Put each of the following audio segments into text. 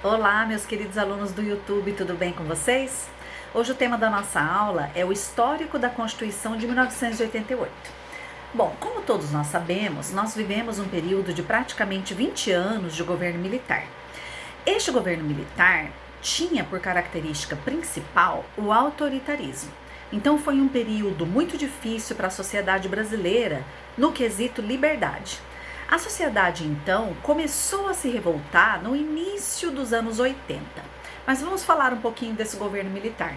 Olá, meus queridos alunos do YouTube, tudo bem com vocês? Hoje o tema da nossa aula é o histórico da Constituição de 1988. Bom, como todos nós sabemos, nós vivemos um período de praticamente 20 anos de governo militar. Este governo militar tinha por característica principal o autoritarismo. Então foi um período muito difícil para a sociedade brasileira no quesito liberdade. A sociedade, então, começou a se revoltar no início dos anos 80. Mas vamos falar um pouquinho desse governo militar.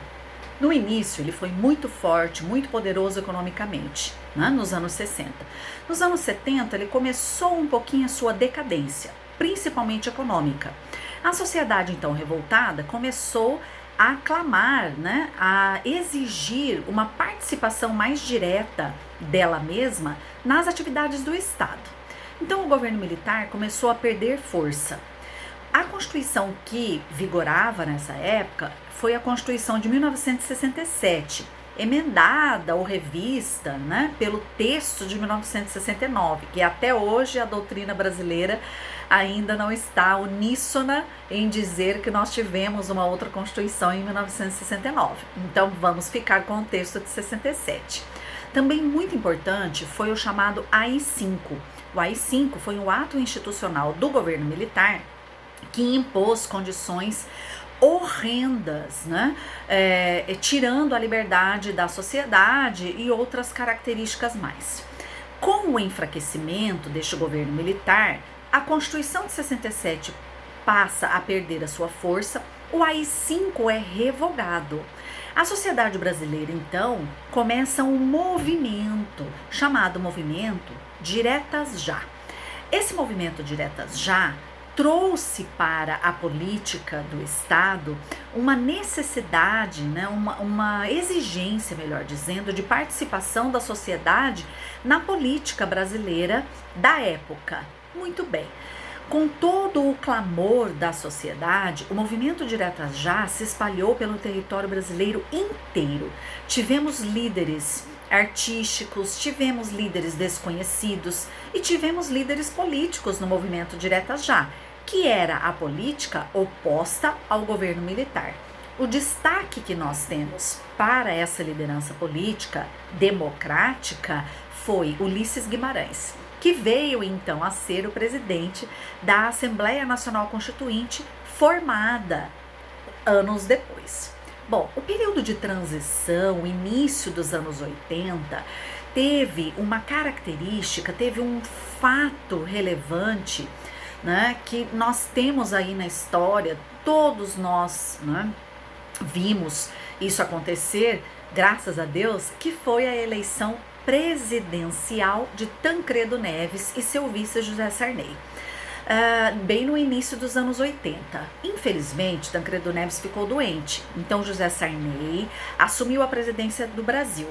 No início, ele foi muito forte, muito poderoso economicamente, né, nos anos 60. Nos anos 70, ele começou um pouquinho a sua decadência, principalmente econômica. A sociedade, então, revoltada, começou a clamar, né, a exigir uma participação mais direta dela mesma nas atividades do Estado. Então, o governo militar começou a perder força. A Constituição que vigorava nessa época foi a Constituição de 1967, emendada ou revista, né, pelo texto de 1969, que até hoje a doutrina brasileira ainda não está uníssona em dizer que nós tivemos uma outra Constituição em 1969. Então, vamos ficar com o texto de 67. Também muito importante foi o chamado AI-5. O AI-5 foi um ato institucional do governo militar que impôs condições horrendas, né? Tirando a liberdade da sociedade e outras características mais. Com o enfraquecimento deste governo militar, a Constituição de 67 passa a perder a sua força, o AI-5 é revogado. A sociedade brasileira, então, começa um movimento chamado Movimento Diretas Já. Esse movimento Diretas Já trouxe para a política do Estado uma necessidade, né, uma exigência, melhor dizendo, de participação da sociedade na política brasileira da época. Muito bem. Com todo o clamor da sociedade, o movimento Diretas Já se espalhou pelo território brasileiro inteiro. Tivemos líderes artísticos, tivemos líderes desconhecidos e tivemos líderes políticos no movimento Diretas Já, que era a política oposta ao governo militar. O destaque que nós temos para essa liderança política democrática foi Ulisses Guimarães, que veio então a ser o presidente da Assembleia Nacional Constituinte, formada anos depois. Bom, o período de transição, o início dos anos 80, teve uma característica, teve um fato relevante, né, que nós temos aí na história, todos nós, né, vimos isso acontecer, graças a Deus, que foi a eleição presidencial de Tancredo Neves e seu vice José Sarney, bem no início dos anos 80. Infelizmente, Tancredo Neves ficou doente, então José Sarney assumiu a presidência do Brasil.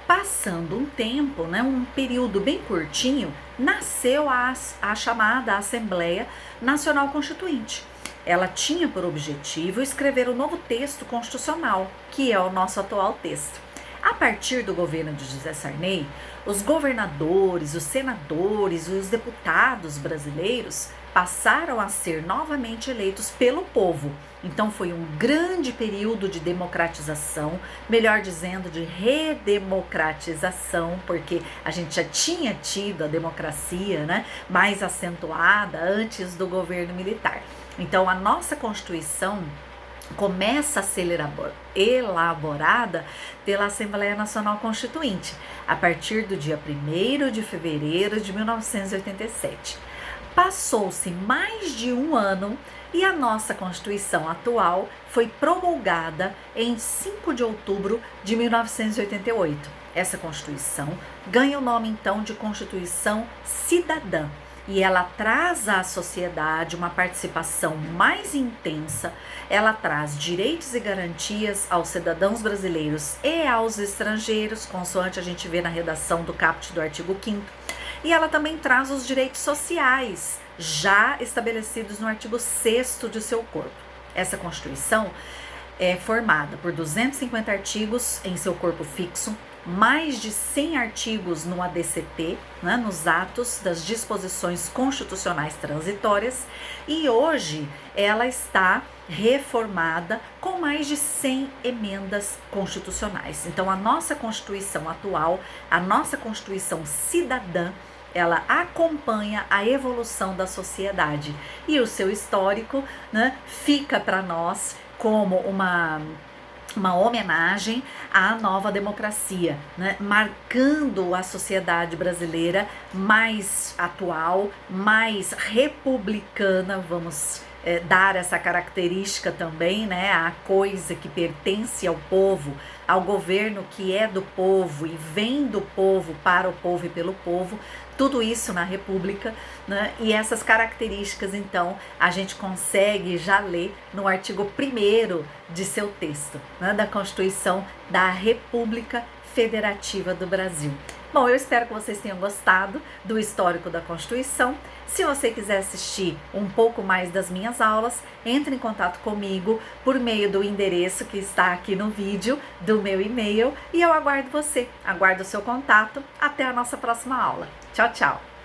Passando um tempo, né, um período bem curtinho, nasceu a chamada Assembleia Nacional Constituinte. Ela tinha por objetivo escrever o novo texto constitucional, que é o nosso atual texto. A partir do governo de José Sarney, os governadores, os senadores e os deputados brasileiros passaram a ser novamente eleitos pelo povo. Então foi um grande período de democratização, melhor dizendo, de redemocratização, porque a gente já tinha tido a democracia, né, mais acentuada antes do governo militar. Então a nossa Constituição começa a ser elaborada pela Assembleia Nacional Constituinte, a partir do dia 1º de fevereiro de 1987. Passou-se mais de um ano e a nossa Constituição atual foi promulgada em 5 de outubro de 1988. Essa Constituição ganha o nome, então, de Constituição Cidadã. E ela traz à sociedade uma participação mais intensa, ela traz direitos e garantias aos cidadãos brasileiros e aos estrangeiros, consoante a gente vê na redação do caput do artigo 5º, e ela também traz os direitos sociais, já estabelecidos no artigo 6º de seu corpo. Essa Constituição é formada por 250 artigos em seu corpo fixo, mais de 100 artigos no ADCT, né, nos atos das disposições constitucionais transitórias, e hoje ela está reformada com mais de 100 emendas constitucionais. Então, a nossa Constituição atual, a nossa Constituição cidadã, ela acompanha a evolução da sociedade, e o seu histórico, né, fica para nós como uma homenagem à nova democracia, né? Marcando a sociedade brasileira mais atual, mais republicana, vamos dar essa característica também, né? A coisa que pertence ao povo, ao governo que é do povo e vem do povo, para o povo e pelo povo, tudo isso na República, né? E essas características, então, a gente consegue já ler no artigo 1º de seu texto, né? Da Constituição da República Federativa do Brasil. Bom, eu espero que vocês tenham gostado do histórico da Constituição. Se você quiser assistir um pouco mais das minhas aulas, entre em contato comigo por meio do endereço que está aqui no vídeo, do meu e-mail, e eu aguardo você. Aguardo o seu contato. Até a nossa próxima aula. Tchau, tchau!